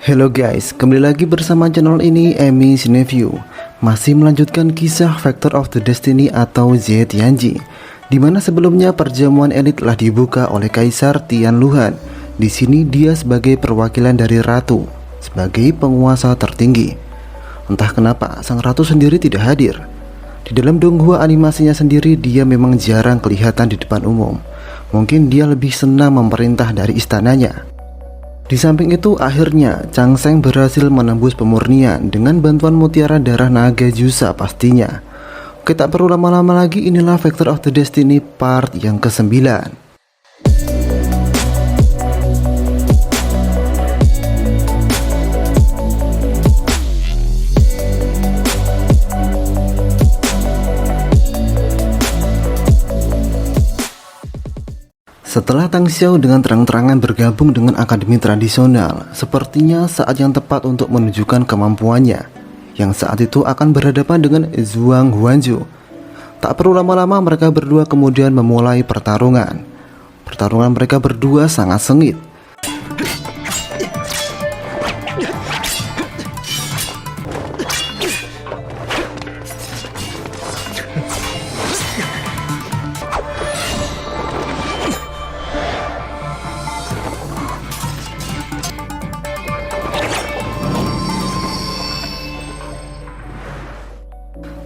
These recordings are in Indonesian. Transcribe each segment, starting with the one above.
Halo guys, kembali lagi bersama channel ini Emi Cineview. Masih melanjutkan kisah Vector of the Destiny atau Zhe Tianji, dimana sebelumnya perjamuan elit telah dibuka oleh Kaisar Tianluhan. Di sini dia sebagai perwakilan dari ratu, sebagai penguasa tertinggi. Entah kenapa sang ratu sendiri tidak hadir. Di dalam donghua animasinya sendiri dia memang jarang kelihatan di depan umum. Mungkin dia lebih senang memerintah dari istananya. Di samping itu akhirnya Chang Sheng berhasil menembus pemurnian dengan bantuan mutiara darah naga Jusa pastinya. Oke, tak perlu lama-lama lagi, inilah Vector of the Destiny part yang ke-9. Setelah Tang Xiao dengan terang-terangan bergabung dengan akademi tradisional, sepertinya saat yang tepat untuk menunjukkan kemampuannya, yang saat itu akan berhadapan dengan Zhuang Huanzhou. Tak perlu lama-lama mereka berdua kemudian memulai pertarungan. Pertarungan mereka berdua sangat sengit.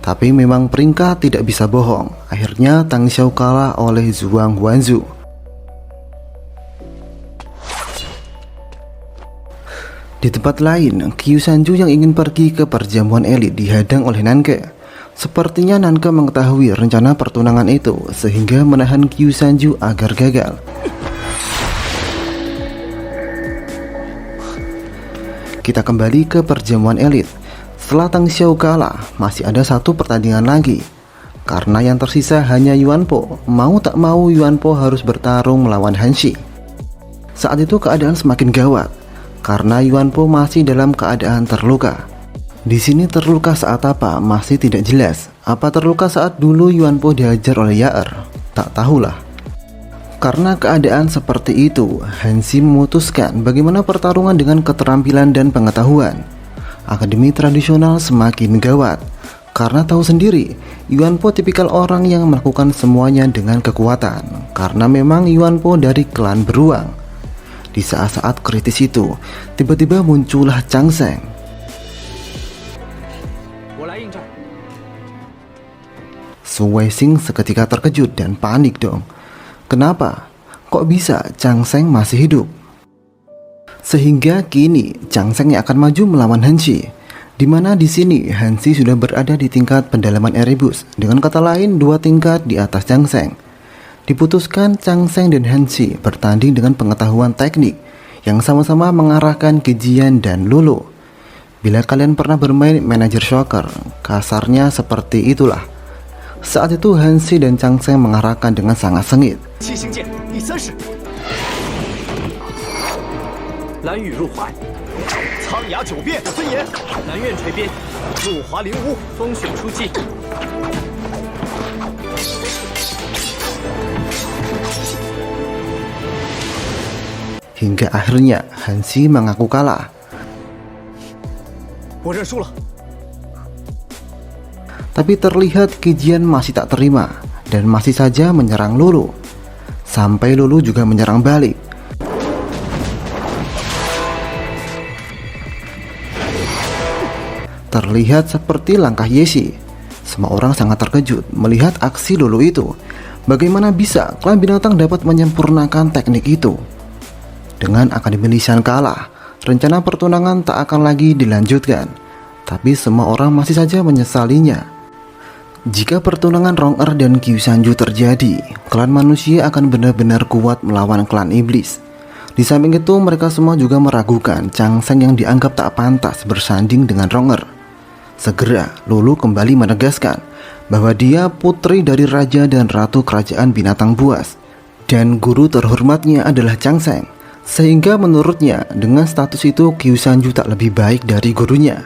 Tapi memang peringkat tidak bisa bohong. Akhirnya Tang Xiao kalah oleh Zhuang Huanzhou. Di tempat lain, Qiu Shanju yang ingin pergi ke perjamuan elit dihadang oleh Nanke. Sepertinya Nanke mengetahui rencana pertunangan itu, sehingga menahan Qiu Shanju agar gagal. Kita kembali ke perjamuan elit. Setelah Tang Xiao kalah, masih ada satu pertandingan lagi. Karena yang tersisa hanya Yuan Po, mau tak mau Yuan Po harus bertarung melawan Han Shi. Saat itu keadaan semakin gawat, karena Yuan Po masih dalam keadaan terluka. Di sini terluka saat apa masih tidak jelas. Apa terluka saat dulu Yuan Po dihajar oleh Yaer? Tak tahulah. Karena keadaan seperti itu, Han Shi memutuskan bagaimana pertarungan dengan keterampilan dan pengetahuan. Akademi tradisional semakin gawat, karena tahu sendiri Yuan Po tipikal orang yang melakukan semuanya dengan kekuatan, karena memang Yuan Po dari klan beruang. Di saat-saat kritis itu, tiba-tiba muncullah Chang Sheng. Su Weixing seketika terkejut dan panik dong. Kenapa? Kok bisa Chang Sheng masih hidup? Sehingga kini Chang Sheng yang akan maju melawan Han Shi, di mana di sini Han Shi sudah berada di tingkat pendalaman Erebus, dengan kata lain 2 tingkat di atas Chang Sheng. Diputuskan Chang Sheng dan Han Shi bertanding dengan pengetahuan teknik yang sama-sama mengarahkan ke Jian dan Lulu. Bila kalian pernah bermain manajer soccer, kasarnya seperti itulah. Saat itu Han Shi dan Chang Sheng mengarahkan dengan sangat sengit. 蓝雨入怀，苍崖九变尊严，南苑垂鞭，入华灵屋，风雪出击。Hingga akhirnya Han Shi mengaku kalah. 我认输了。 Tapi terlihat Jian masih tak terima dan masih saja menyerang Lulu. Sampai Lulu juga menyerang balik. Terlihat seperti langkah Yeshi. Semua orang sangat terkejut melihat aksi Lulu itu. Bagaimana bisa klan binatang dapat menyempurnakan teknik itu? Dengan Akademi Lisan kalah, rencana pertunangan tak akan lagi dilanjutkan. Tapi semua orang masih saja menyesalinya. Jika pertunangan Rong-Er dan Qiu Shanju terjadi, klan manusia akan benar-benar kuat melawan klan iblis. Di samping itu mereka semua juga meragukan Chang Sheng yang dianggap tak pantas bersanding dengan Rong-Er. Segera Lulu kembali menegaskan bahwa dia putri dari raja dan ratu kerajaan binatang buas, dan guru terhormatnya adalah Chang Sheng. Sehingga menurutnya dengan status itu Qiu Shanju tak lebih baik dari gurunya.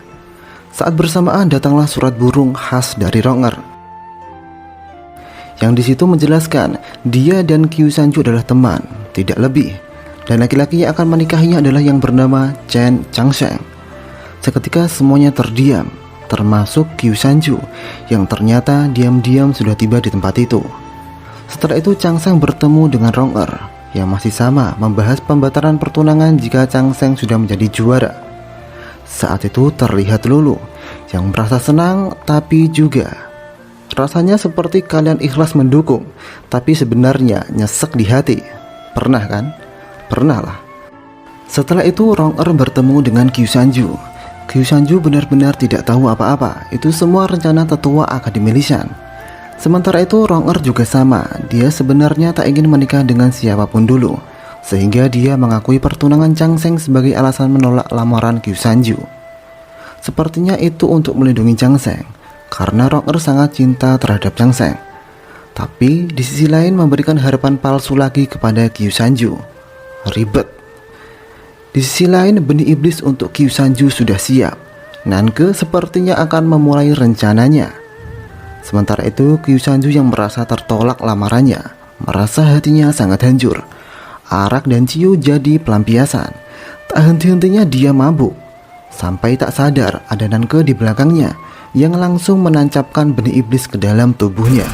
Saat bersamaan datanglah surat burung khas dari Rong-Er, yang disitu menjelaskan dia dan Qiu Shanju adalah teman, tidak lebih. Dan laki-laki yang akan menikahinya adalah yang bernama Chen Changsheng. Seketika semuanya terdiam, termasuk Qiu Sanju yang ternyata diam-diam sudah tiba di tempat itu. Setelah itu Changsheng bertemu dengan Rong Er yang masih sama membahas pembatalan pertunangan jika Changsheng sudah menjadi juara. Saat itu terlihat Lulu yang merasa senang tapi juga rasanya seperti kalian ikhlas mendukung, tapi sebenarnya nyesek di hati. Pernah kan? Pernah lah. Setelah itu Rong Er bertemu dengan Qiu Sanju. Qiu Sanju benar-benar tidak tahu apa-apa. Itu semua rencana tetua Akademi Lishan. Sementara itu Rong Er juga sama. Dia sebenarnya tak ingin menikah dengan siapapun dulu, sehingga dia mengakui pertunangan Changsheng sebagai alasan menolak lamaran Qiu Sanju. Sepertinya itu untuk melindungi Changsheng, karena Rong Er sangat cinta terhadap Changsheng. Tapi di sisi lain memberikan harapan palsu lagi kepada Qiu Sanju. Ribet. Di sisi lain benih iblis untuk Qiu Sanju sudah siap. Nanke sepertinya akan memulai rencananya. Sementara itu Qiu Sanju yang merasa tertolak lamarannya, merasa hatinya sangat hancur. Arak dan ciu jadi pelampiasan. Tak henti-hentinya dia mabuk, sampai tak sadar ada Nanke di belakangnya yang langsung menancapkan benih iblis ke dalam tubuhnya.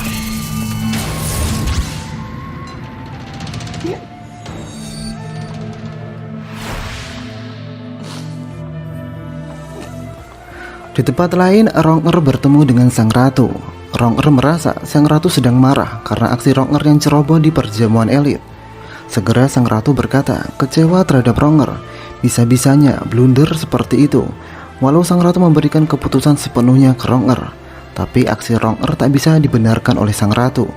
Di tempat lain, Rong Er bertemu dengan Sang Ratu. Rong Er merasa Sang Ratu sedang marah karena aksi Rong Er yang ceroboh di perjamuan elit. Segera Sang Ratu berkata kecewa terhadap Rong Er. Bisa-bisanya blunder seperti itu. Walau Sang Ratu memberikan keputusan sepenuhnya ke Rong Er, tapi aksi Rong Er tak bisa dibenarkan oleh Sang Ratu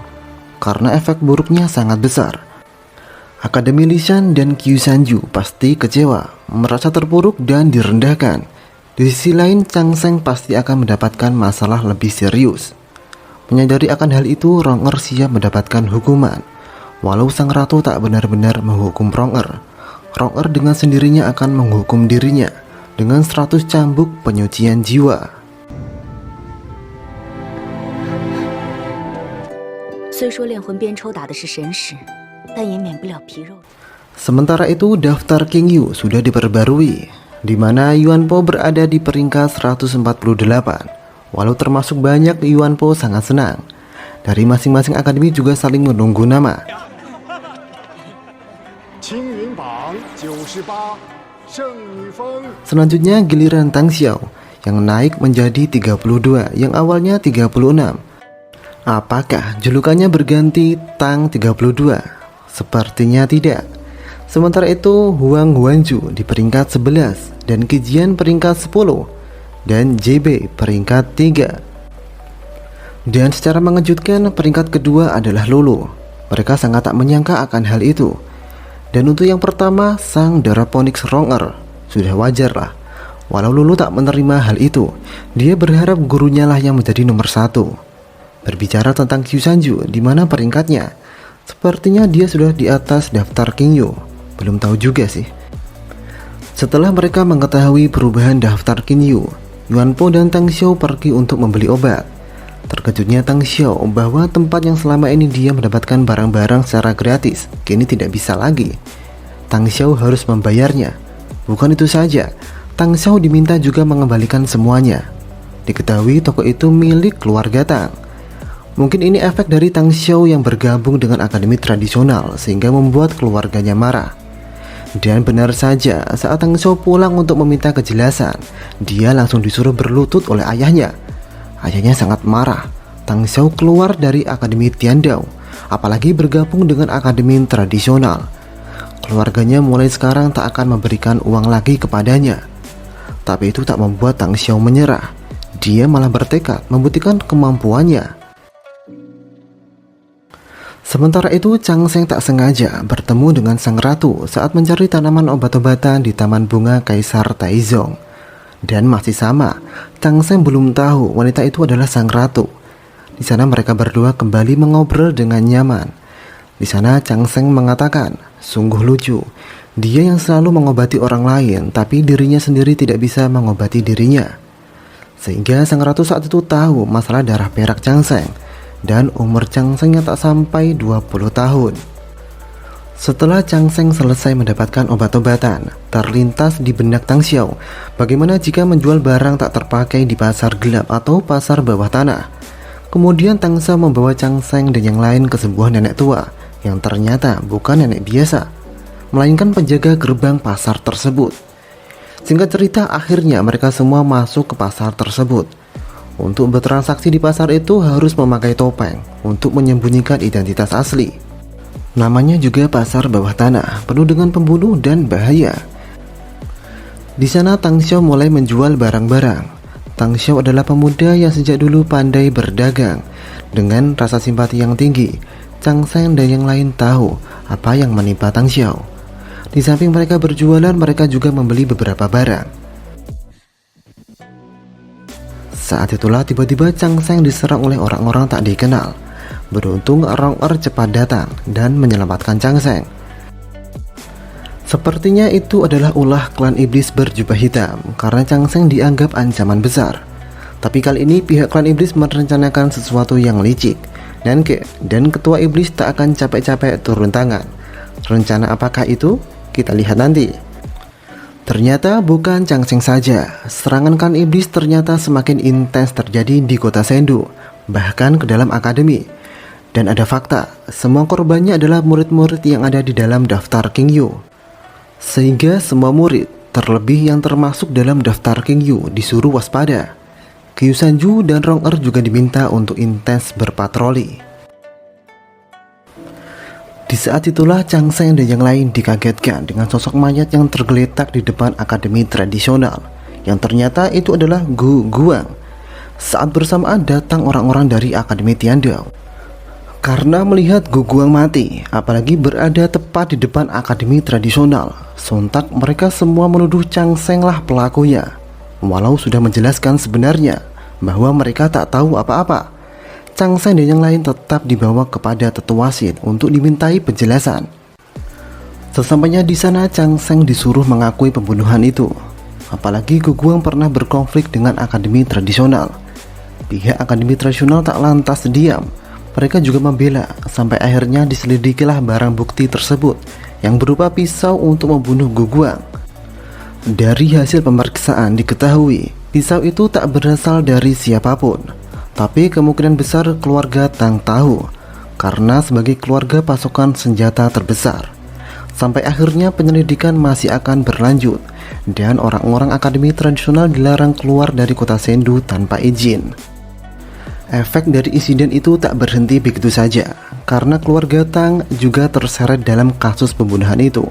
karena efek buruknya sangat besar. Akademi Lishan dan Qiu Sanju pasti kecewa, merasa terpuruk dan direndahkan. Di sisi lain, Changsheng pasti akan mendapatkan masalah lebih serius. Menyadari akan hal itu, Rong Er siap mendapatkan hukuman. Walau Sang Ratu tak benar-benar menghukum Rong Er, Rong Er dengan sendirinya akan menghukum dirinya dengan 100 cambuk penyucian jiwa. Sementara itu, daftar King Yu sudah diperbarui, di mana Yuan Po berada di peringkat 148. Walau termasuk banyak, Yuan Po sangat senang. Dari masing-masing akademi juga saling menunggu nama. Selanjutnya giliran Tang Xiao yang naik menjadi 32, yang awalnya 36. Apakah julukannya berganti Tang 32? Sepertinya tidak. Sementara itu Huang Huanju di peringkat 11 dan Kijian peringkat 10 dan JB peringkat 3. Dan secara mengejutkan peringkat kedua adalah Lulu. Mereka sangat tak menyangka akan hal itu. Dan untuk yang pertama, sang Daraponix Rong Er. Sudah wajar lah. Walau Lulu tak menerima hal itu, dia berharap gurunya lah yang menjadi nomor 1. Berbicara tentang Qiu Sanju, di mana peringkatnya? Sepertinya dia sudah di atas daftar King Yu. Belum tahu juga sih. Setelah mereka mengetahui perubahan daftar King Yu, Yuan Po dan Tang Xiao pergi untuk membeli obat. Terkejutnya Tang Xiao bahwa tempat yang selama ini dia mendapatkan barang-barang secara gratis kini tidak bisa lagi. Tang Xiao harus membayarnya. Bukan itu saja, Tang Xiao diminta juga mengembalikan semuanya. Diketahui toko itu milik keluarga Tang. Mungkin ini efek dari Tang Xiao yang bergabung dengan akademi tradisional sehingga membuat keluarganya marah. Dan benar saja, saat Tang Xiao pulang untuk meminta kejelasan, dia langsung disuruh berlutut oleh ayahnya. Ayahnya sangat marah. Tang Xiao keluar dari akademi Tiandao, apalagi bergabung dengan akademi tradisional. Keluarganya mulai sekarang tak akan memberikan uang lagi kepadanya. Tapi itu tak membuat Tang Xiao menyerah. Dia malah bertekad membuktikan kemampuannya. Sementara itu Changsheng tak sengaja bertemu dengan Sang Ratu saat mencari tanaman obat-obatan di Taman Bunga Kaisar Taizong. Dan masih sama, Changsheng belum tahu wanita itu adalah Sang Ratu. Di sana mereka berdua kembali mengobrol dengan nyaman. Di sana Changsheng mengatakan, sungguh lucu. Dia yang selalu mengobati orang lain, tapi dirinya sendiri tidak bisa mengobati dirinya. Sehingga Sang Ratu saat itu tahu masalah darah perak Changsheng. Dan umur Changsheng tak sampai 20 tahun. Setelah Chang Seng selesai mendapatkan obat-obatan, terlintas di benak Tang Xiao bagaimana jika menjual barang tak terpakai di pasar gelap atau pasar bawah tanah. Kemudian Tang Xiao membawa Chang Seng dan yang lain ke sebuah nenek tua yang ternyata bukan nenek biasa, melainkan penjaga gerbang pasar tersebut. Singkat cerita, akhirnya mereka semua masuk ke pasar tersebut. Untuk bertransaksi di pasar itu harus memakai topeng untuk menyembunyikan identitas asli. Namanya juga pasar bawah tanah, penuh dengan pembunuh dan bahaya. Di sana Tang Xiao mulai menjual barang-barang. Tang Xiao adalah pemuda yang sejak dulu pandai berdagang. Dengan rasa simpati yang tinggi, Chang Seng dan yang lain tahu apa yang menimpa Tang Xiao. Di samping mereka berjualan, mereka juga membeli beberapa barang. Saat itulah tiba-tiba Chang Seng diserang oleh orang-orang tak dikenal. Beruntung Rong-er cepat datang dan menyelamatkan Chang Seng. Sepertinya itu adalah ulah klan iblis berjubah hitam, karena Chang Seng dianggap ancaman besar. Tapi kali ini pihak klan iblis merencanakan sesuatu yang licik, dan ketua iblis tak akan capek-capek turun tangan. Rencana apakah itu? Kita lihat nanti. Ternyata bukan Chang Seng saja, serangan klan iblis ternyata semakin intens terjadi di kota Chengdu, bahkan ke dalam akademi. Dan ada fakta, semua korbannya adalah murid-murid yang ada di dalam daftar King Yu. Sehingga semua murid, terlebih yang termasuk dalam daftar King Yu, disuruh waspada. Qiu Sanju dan Rong-er juga diminta untuk intens berpatroli. Di saat itulah Chang Seng dan yang lain dikagetkan dengan sosok mayat yang tergeletak di depan akademi tradisional, yang ternyata itu adalah Gu Guang. Saat bersamaan datang orang-orang dari akademi Tiandao. Karena melihat Gu Guang mati, apalagi berada tepat di depan akademi tradisional, sontak mereka semua menuduh Chang Seng lah pelakunya. Walau sudah menjelaskan sebenarnya bahwa mereka tak tahu apa-apa, Chang Seng dan yang lain tetap dibawa kepada tetua Xin untuk dimintai penjelasan. Sesampainya di sana, Chang Seng disuruh mengakui pembunuhan itu. Apalagi Gu Guang pernah berkonflik dengan akademi tradisional. Pihak akademi tradisional tak lantas diam. Mereka juga membela, sampai akhirnya diselidikilah barang bukti tersebut yang berupa pisau untuk membunuh Gu Guang. Dari hasil pemeriksaan diketahui pisau itu tak berasal dari siapapun, tapi kemungkinan besar keluarga Tang tahu, karena sebagai keluarga pasukan senjata terbesar. Sampai akhirnya penyelidikan masih akan berlanjut, dan orang-orang akademi tradisional dilarang keluar dari kota Chengdu tanpa izin. Efek dari insiden itu tak berhenti begitu saja, karena keluarga Tang juga terseret dalam kasus pembunuhan itu.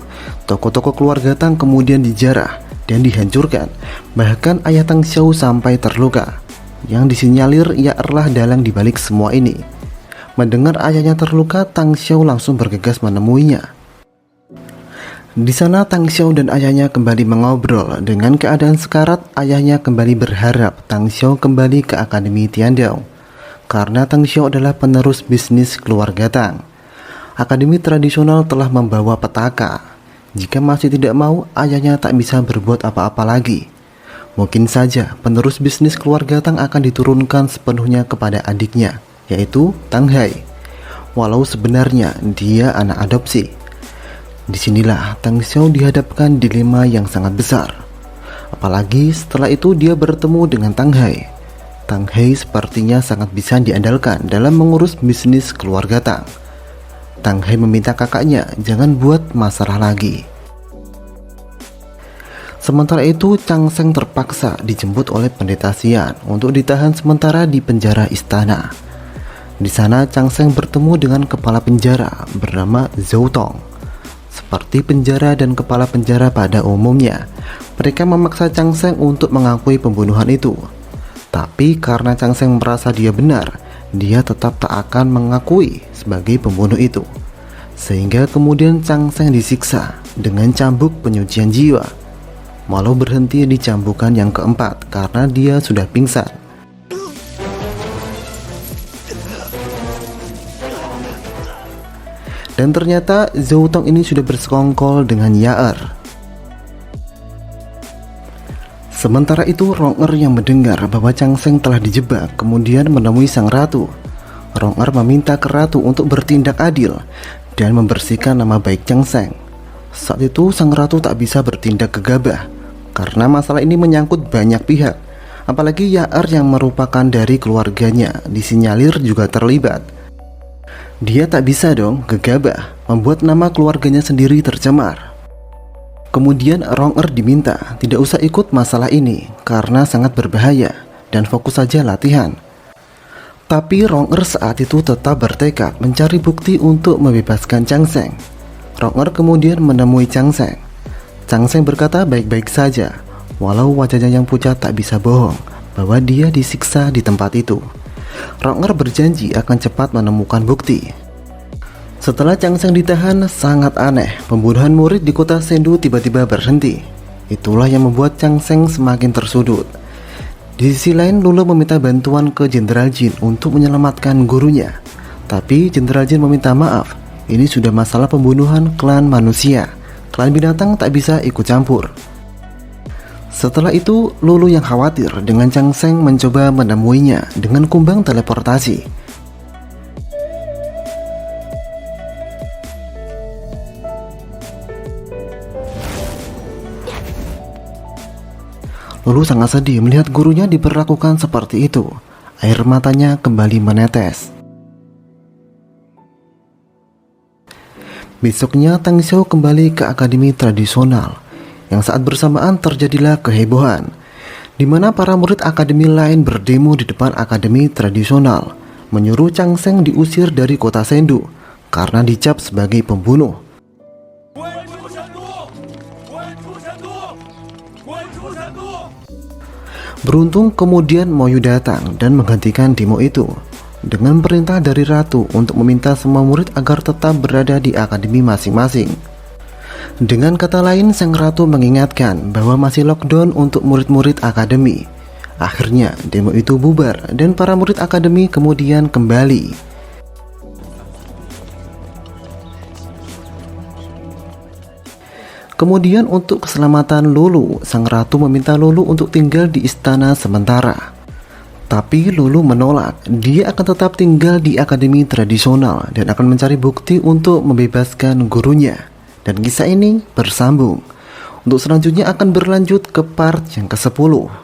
Tokoh-tokoh keluarga Tang kemudian dijarah dan dihancurkan, bahkan ayah Tang Xiao sampai terluka. Yang disinyalir ia adalah dalang dibalik semua ini. Mendengar ayahnya terluka, Tang Xiao langsung bergegas menemuinya. Di sana Tang Xiao dan ayahnya kembali mengobrol. Dengan keadaan sekarat, ayahnya kembali berharap Tang Xiao kembali ke Akademi Tiandao, karena Tang Xiao adalah penerus bisnis keluarga Tang. Akademi tradisional telah membawa petaka. Jika masih tidak mau, ayahnya tak bisa berbuat apa-apa lagi. Mungkin saja penerus bisnis keluarga Tang akan diturunkan sepenuhnya kepada adiknya, yaitu Tang Hai. Walau sebenarnya dia anak adopsi. Disinilah Tang Xiao dihadapkan dilema yang sangat besar. Apalagi setelah itu dia bertemu dengan Tang Hai. Tang Hai sepertinya sangat bisa diandalkan dalam mengurus bisnis keluarga Tang. Tang Hai meminta kakaknya jangan buat masalah lagi. Sementara itu, Chang Seng terpaksa dijemput oleh pendeta Xian untuk ditahan sementara di penjara istana. Di sana, Chang Seng bertemu dengan kepala penjara bernama Zhou Tong. Seperti penjara dan kepala penjara pada umumnya, mereka memaksa Chang Seng untuk mengakui pembunuhan itu. Tapi karena Chang Seng merasa dia benar, dia tetap tak akan mengakui sebagai pembunuh itu. Sehingga kemudian Chang Seng disiksa dengan cambuk penyucian jiwa. Walau berhenti di cambukan yang keempat karena dia sudah pingsan. Dan ternyata Zhou Tong ini sudah bersekongkol dengan Yaer. Sementara itu Rong-er yang mendengar bahwa Chang Seng telah dijebak kemudian menemui sang ratu. Rong-er meminta ke ratu untuk bertindak adil, dan membersihkan nama baik Chang Sheng. Saat itu sang ratu tak bisa bertindak gegabah karena masalah ini menyangkut banyak pihak. Apalagi Yaer yang merupakan dari keluarganya disinyalir juga terlibat. Dia tak bisa dong gegabah membuat nama keluarganya sendiri tercemar. Kemudian Rong-er diminta tidak usah ikut masalah ini karena sangat berbahaya dan fokus saja latihan. Tapi Rong-er saat itu tetap bertekad mencari bukti untuk membebaskan Chang Sheng. Rong-er kemudian menemui Chang Sheng. Chang Sheng berkata baik-baik saja, walau wajahnya yang pucat tak bisa bohong bahwa dia disiksa di tempat itu. Rong-er berjanji akan cepat menemukan bukti. Setelah Chang Sheng ditahan, sangat aneh, pembunuhan murid di kota Sendu tiba-tiba berhenti. Itulah yang membuat Chang Sheng semakin tersudut. Di sisi lain, Lulu meminta bantuan ke Jenderal Jin untuk menyelamatkan gurunya. Tapi Jenderal Jin meminta maaf, ini sudah masalah pembunuhan klan manusia. Klan binatang tak bisa ikut campur. Setelah itu, Lulu yang khawatir dengan Chang Sheng mencoba menemuinya dengan kumbang teleportasi. Lulu sangat sedih melihat gurunya diperlakukan seperti itu. Air matanya kembali menetes. Besoknya Tang Xiao kembali ke akademi tradisional. Yang saat bersamaan terjadilah kehebohan, di mana para murid akademi lain berdemo di depan akademi tradisional, menyuruh Chang Sheng diusir dari kota Sendu karena dicap sebagai pembunuh. Beruntung kemudian Moyu datang dan menghentikan demo itu dengan perintah dari ratu untuk meminta semua murid agar tetap berada di akademi masing-masing. Dengan kata lain, sang ratu mengingatkan bahwa masih lockdown untuk murid-murid akademi. Akhirnya demo itu bubar dan para murid akademi kemudian kembali. Kemudian untuk keselamatan Lulu, sang ratu meminta Lulu untuk tinggal di istana sementara. Tapi Lulu menolak, dia akan tetap tinggal di akademi tradisional dan akan mencari bukti untuk membebaskan gurunya. Dan kisah ini bersambung. Untuk selanjutnya akan berlanjut ke part yang ke-10.